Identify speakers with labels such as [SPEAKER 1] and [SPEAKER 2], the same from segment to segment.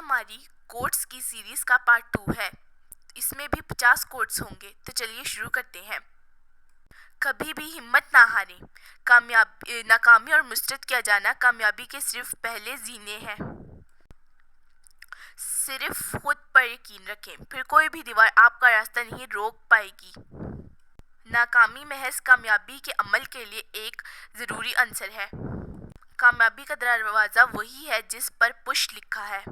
[SPEAKER 1] ہماری کوٹس کی سیریز کا پارٹ 2 ہے۔ اس میں بھی 50 کوٹس ہوں گے، تو چلیے شروع کرتے ہیں۔ کبھی بھی ہمت نہ ہاریں، ناکامی اور مسترد کیا جانا کامیابی کے صرف پہلے زینے ہیں۔ صرف خود پر یقین رکھیں، پھر کوئی بھی دیوار آپ کا راستہ نہیں روک پائے گی۔ ناکامی محض کامیابی کے عمل کے لیے ایک ضروری عنصر ہے۔ کامیابی کا دروازہ وہی ہے جس پر پش لکھا ہے۔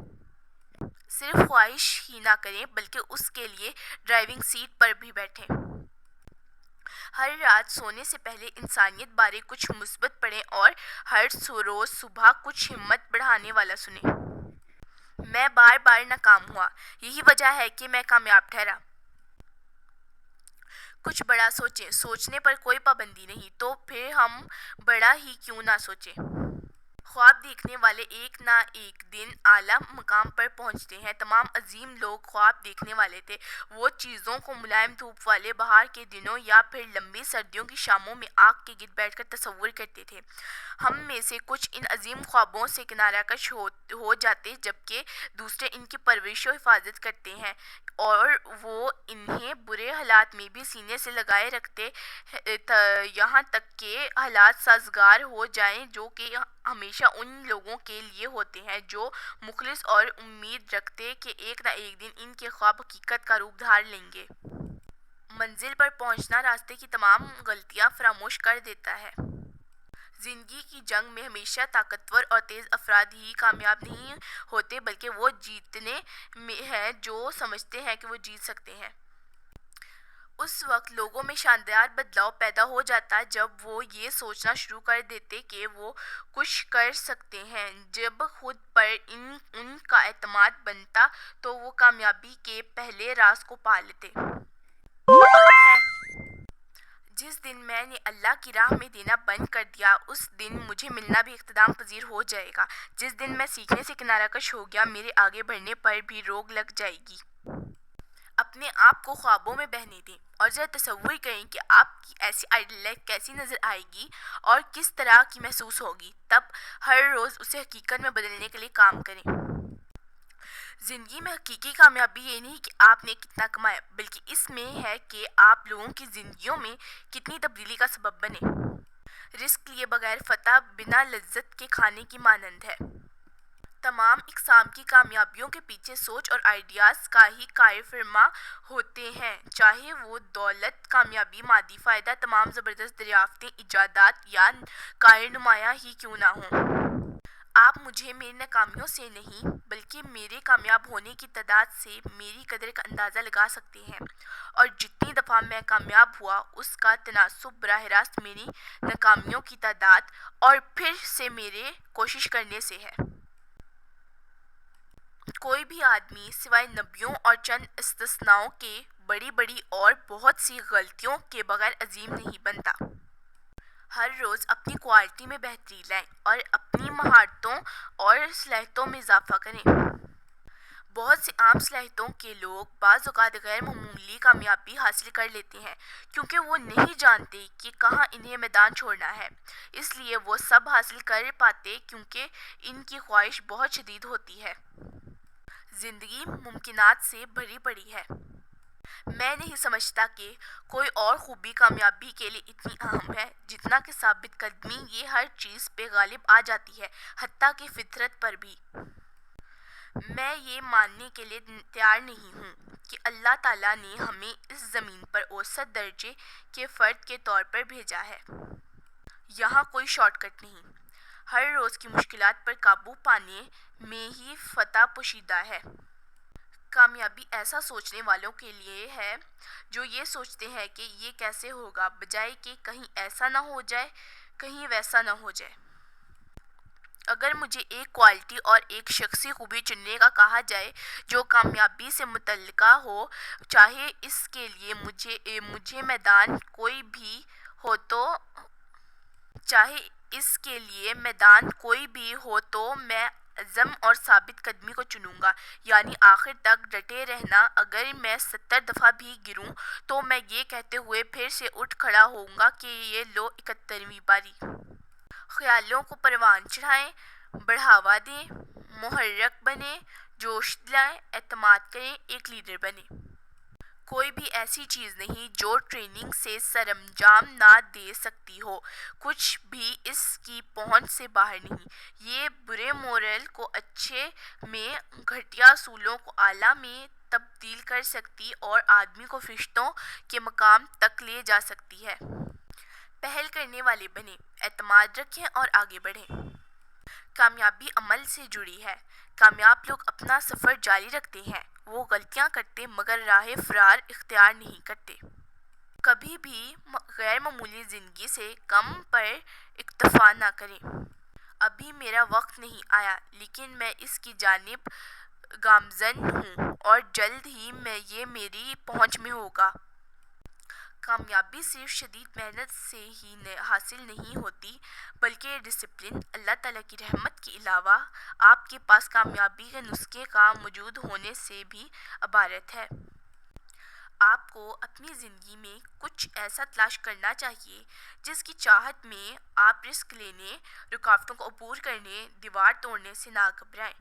[SPEAKER 1] صرف خواہش ہی نہ کریں بلکہ اس کے لیے ڈرائیونگ سیٹ پر بھی بیٹھیں۔ ہر رات سونے سے پہلے انسانیت بارے کچھ مثبت پڑھیں اور ہر روز صبح کچھ ہمت بڑھانے والا سنیں۔ میں بار بار ناکام ہوا، یہی وجہ ہے کہ میں کامیاب ٹھہرا۔ کچھ بڑا سوچیں، سوچنے پر کوئی پابندی نہیں، تو پھر ہم بڑا ہی کیوں نہ سوچیں۔ خواب دیکھنے والے ایک نہ ایک دن اعلیٰ مقام پر پہنچتے ہیں۔ تمام عظیم لوگ خواب دیکھنے والے تھے۔ وہ چیزوں کو ملائم دھوپ والے بہار کے دنوں یا پھر لمبی سردیوں کی شاموں میں آگ کے گرد بیٹھ کر تصور کرتے تھے۔ ہم میں سے کچھ ان عظیم خوابوں سے کنارہ کش ہو جاتے جبکہ دوسرے ان کی پرورش و حفاظت کرتے ہیں، اور وہ انہیں برے حالات میں بھی سینے سے لگائے رکھتے یہاں تک کہ حالات سازگار ہو جائیں، جو کہ ہمیشہ ان لوگوں کے لیے ہوتے ہیں جو مخلص اور امید رکھتے کہ ایک نہ ایک دن ان کے خواب حقیقت کا روپ دھار لیں گے۔ منزل پر پہنچنا راستے کی تمام غلطیاں فراموش کر دیتا ہے۔ زندگی کی جنگ میں ہمیشہ طاقتور اور تیز افراد ہی کامیاب نہیں ہوتے بلکہ وہ جیتنے ہیں جو سمجھتے ہیں کہ وہ جیت سکتے ہیں۔ اس وقت لوگوں میں شاندار بدلاؤ پیدا ہو جاتا جب وہ یہ سوچنا شروع کر دیتے کہ وہ کچھ کر سکتے ہیں۔ جب خود پر ان کا اعتماد بنتا تو وہ کامیابی کے پہلے راز کو پا لیتے ہیں۔ جس دن میں نے اللہ کی راہ میں دینا بند کر دیا اس دن مجھے ملنا بھی اقتدام پذیر ہو جائے گا۔ جس دن میں سیکھنے سے کنارہ کش ہو گیا میرے آگے بڑھنے پر بھی روک لگ جائے گی۔ اپنے آپ کو خوابوں میں بہنے دیں اور ذرا تصور کریں کہ آپ کی ایسی آئیڈیل لائف کیسی نظر آئے گی اور کس طرح کی محسوس ہوگی۔ تب ہر روز اسے حقیقت میں بدلنے کے لیے کام کریں۔ زندگی میں حقیقی کامیابی یہ نہیں کہ آپ نے کتنا کمایا بلکہ اس میں ہے کہ آپ لوگوں کی زندگیوں میں کتنی تبدیلی کا سبب بنے۔ رزق لیے بغیر فتح بنا لذت کے کھانے کی مانند ہے۔ تمام اقسام کی کامیابیوں کے پیچھے سوچ اور آئیڈیاز کا ہی کار فرما ہوتے ہیں، چاہے وہ دولت، کامیابی، مادی فائدہ، تمام زبردست دریافتیں، ایجادات یا کار نمایاں ہی کیوں نہ ہوں۔ آپ مجھے میری ناکامیوں سے نہیں بلکہ میرے کامیاب ہونے کی تعداد سے میری قدر کا اندازہ لگا سکتے ہیں، اور جتنی دفعہ میں کامیاب ہوا اس کا تناسب براہ راست میری ناکامیوں کی تعداد اور پھر سے میرے کوشش کرنے سے ہے۔ کوئی بھی آدمی سوائے نبیوں اور چند استثناؤں کے بڑی بڑی اور بہت سی غلطیوں کے بغیر عظیم نہیں بنتا۔ ہر روز اپنی کوالٹی میں بہتری لائیں اور اپنی مہارتوں اور صلاحیتوں میں اضافہ کریں۔ بہت سے عام صلاحیتوں کے لوگ بعض اوقات غیر معمولی کامیابی حاصل کر لیتے ہیں کیونکہ وہ نہیں جانتے کہ کہاں انہیں میدان چھوڑنا ہے، اس لیے وہ سب حاصل کر پاتے کیونکہ ان کی خواہش بہت شدید ہوتی ہے۔ زندگی ممکنات سے بھری پڑی ہے۔ میں نہیں سمجھتا کہ کوئی اور خوبی کامیابی کے لیے اتنی اہم ہے جتنا کہ ثابت قدمی یہ ہر چیز پہ غالب آ جاتی ہے، حتیٰ کہ فطرت پر بھی۔ میں یہ ماننے کے لیے تیار نہیں ہوں کہ اللہ تعالیٰ نے ہمیں اس زمین پر اوسط درجے کے فرد کے طور پر بھیجا ہے۔ یہاں کوئی شارٹ کٹ نہیں۔ ہر روز کی مشکلات پر قابو پانے میں ہی فتح پوشیدہ ہے۔ کامیابی ایسا سوچنے والوں کے لیے ہے جو یہ سوچتے ہیں کہ یہ کیسے ہوگا، بجائے کہ کہیں ایسا نہ ہو جائے، کہیں ویسا نہ ہو جائے۔ اگر مجھے ایک کوالٹی اور ایک شخصی خوبی چننے کا کہا جائے جو کامیابی سے متعلقہ ہو، چاہے اس کے لیے مجھے میدان کوئی بھی ہو تو میں عزم اور ثابت قدمی کو چنوں گا، یعنی آخر تک ڈٹے رہنا۔ اگر میں 70 دفعہ بھی گروں تو میں یہ کہتے ہوئے پھر سے اٹھ کھڑا ہوں گا کہ یہ لو 71ویں باری۔ خیالوں کو پروان چڑھائیں، بڑھاوا دیں، محرک بنیں، جوش دلائیں، اعتماد کریں، ایک لیڈر بنیں۔ کوئی بھی ایسی چیز نہیں جو ٹریننگ سے سرانجام نہ دے سکتی ہو، کچھ بھی اس کی پہنچ سے باہر نہیں۔ یہ برے مورل کو اچھے میں، گھٹیا اصولوں کو اعلیٰ میں تبدیل کر سکتی اور آدمی کو فرشتوں کے مقام تک لے جا سکتی ہے۔ پہل کرنے والے بنیں، اعتماد رکھیں اور آگے بڑھیں۔ کامیابی عمل سے جڑی ہے۔ کامیاب لوگ اپنا سفر جاری رکھتے ہیں، وہ غلطیاں کرتے مگر راہ فرار اختیار نہیں کرتے۔ کبھی بھی غیر معمولی زندگی سے کم پر اکتفا نہ کریں۔ ابھی میرا وقت نہیں آیا لیکن میں اس کی جانب گامزن ہوں اور جلد ہی یہ میری پہنچ میں ہوگا۔ کامیابی صرف شدید محنت سے ہی حاصل نہیں ہوتی بلکہ ڈسپلن، اللہ تعالیٰ کی رحمت کے علاوہ آپ کے پاس کامیابی کے نسخے کا موجود ہونے سے بھی عبارت ہے۔ آپ کو اپنی زندگی میں کچھ ایسا تلاش کرنا چاہیے جس کی چاہت میں آپ رسک لینے، رکاوٹوں کو عبور کرنے، دیوار توڑنے سے نہ گھبرائیں۔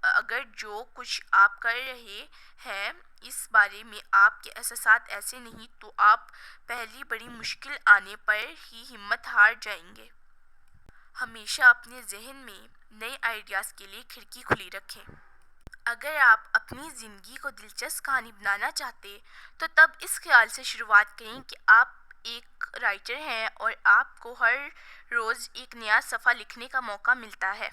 [SPEAKER 1] اگر جو کچھ آپ کر رہے ہیں اس بارے میں آپ کے احساسات ایسے نہیں تو آپ پہلی بڑی مشکل آنے پر ہی ہمت ہار جائیں گے۔ ہمیشہ اپنے ذہن میں نئے آئیڈیاز کے لیے کھڑکی کھلی رکھیں۔ اگر آپ اپنی زندگی کو دلچسپ کہانی بنانا چاہتے تو تب اس خیال سے شروعات کریں کہ آپ ایک رائٹر ہیں اور آپ کو ہر روز ایک نیا صفحہ لکھنے کا موقع ملتا ہے۔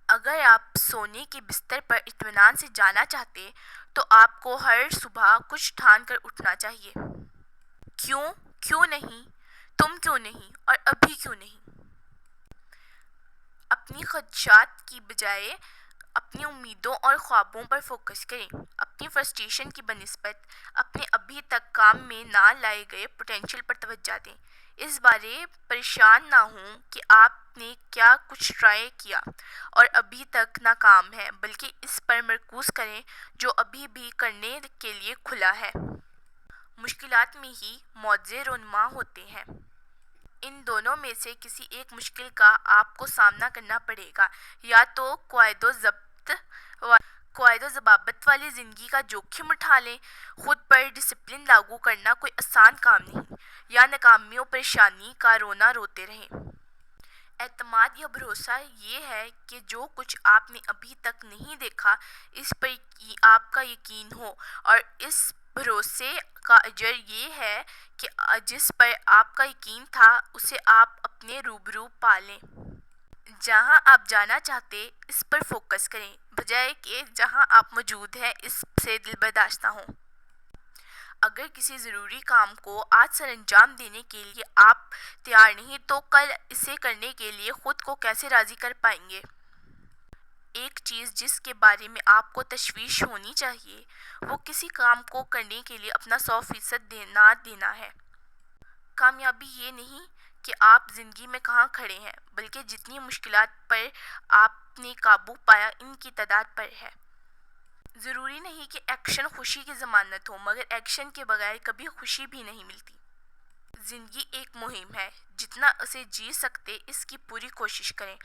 [SPEAKER 1] اگر آپ سونے کے بستر پر اطمینان سے جانا چاہتے تو آپ کو ہر صبح کچھ ٹھان کر اٹھنا چاہیے۔ کیوں نہیں، تم کیوں نہیں اور ابھی کیوں نہیں؟ اپنی خدشات کی بجائے اپنی امیدوں اور خوابوں پر فوکس کریں۔ اپنی فرسٹریشن کی بنسبت اپنے ابھی تک کام میں نہ لائے گئے پوٹینشل پر توجہ دیں۔ اس بارے پریشان نہ ہوں کہ آپ نے کیا کچھ ٹرائی کیا اور ابھی تک ناکام ہے، بلکہ اس پر مرکوز کریں جو ابھی بھی کرنے کے لیے کھلا ہے۔ مشکلات میں ہی معجزے رونما ہوتے ہیں۔ ان دونوں میں سے کسی ایک مشکل کا آپ کو سامنا کرنا پڑے گا، یا تو قواعد و ضوابط والی زندگی کا جوخم اٹھا لیں۔ خود پر ڈسپلن لاگو کرنا کوئی آسان کام نہیں، یا ناکامی و پریشانی کا رونا روتے رہیں۔ اعتماد یا بھروسہ یہ ہے کہ جو کچھ آپ نے ابھی تک نہیں دیکھا اس پر آپ کا یقین ہو، اور اس بھروسے کا اجر یہ ہے کہ جس پر آپ کا یقین تھا اسے آپ اپنے روبرو پا لیں۔ جہاں آپ جانا چاہتے اس پر فوکس کریں بجائے کہ جہاں آپ موجود ہیں اس سے دل برداشتہ ہوں۔ اگر کسی ضروری کام کو آج سر انجام دینے کے لیے آپ تیار نہیں تو کل اسے کرنے کے لیے خود کو کیسے راضی کر پائیں گے؟ ایک چیز جس کے بارے میں آپ کو تشویش ہونی چاہیے وہ کسی کام کو کرنے کے لیے اپنا 100% نہ دینا ہے۔ کامیابی یہ نہیں کہ آپ زندگی میں کہاں کھڑے ہیں بلکہ جتنی مشکلات پر آپ نے قابو پایا ان کی تعداد پر ہے۔ ضروری نہیں کہ ایکشن خوشی کی ضمانت ہو، مگر ایکشن کے بغیر کبھی خوشی بھی نہیں ملتی۔ زندگی ایک مہم ہے، جتنا اسے جی سکتے اس کی پوری کوشش کریں۔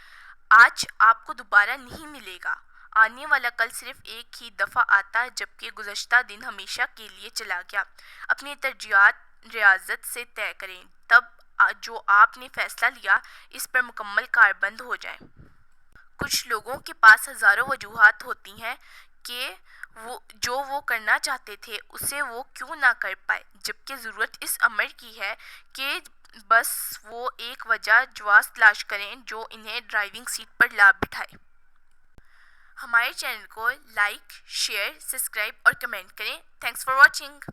[SPEAKER 1] آج آپ کو دوبارہ نہیں ملے گا، آنے والا کل صرف ایک ہی دفعہ آتا ہے جبکہ گزشتہ دن ہمیشہ کے لیے چلا گیا۔ اپنی ترجیحات ریاضت سے طے کریں، تب جو آپ نے فیصلہ لیا اس پر مکمل کاربند ہو جائیں۔ کچھ لوگوں کے پاس ہزاروں وجوہات ہوتی ہیں کہ جو وہ کرنا چاہتے تھے اسے وہ کیوں نہ کر پائے، جبکہ ضرورت اس امر کی ہے کہ بس وہ ایک وجہ جواز تلاش کریں جو انہیں ڈرائیونگ سیٹ پر لا بٹھائے۔ ہمارے چینل کو لائک، شیئر، سبسکرائب اور کمنٹ کریں۔ Thanks for watching.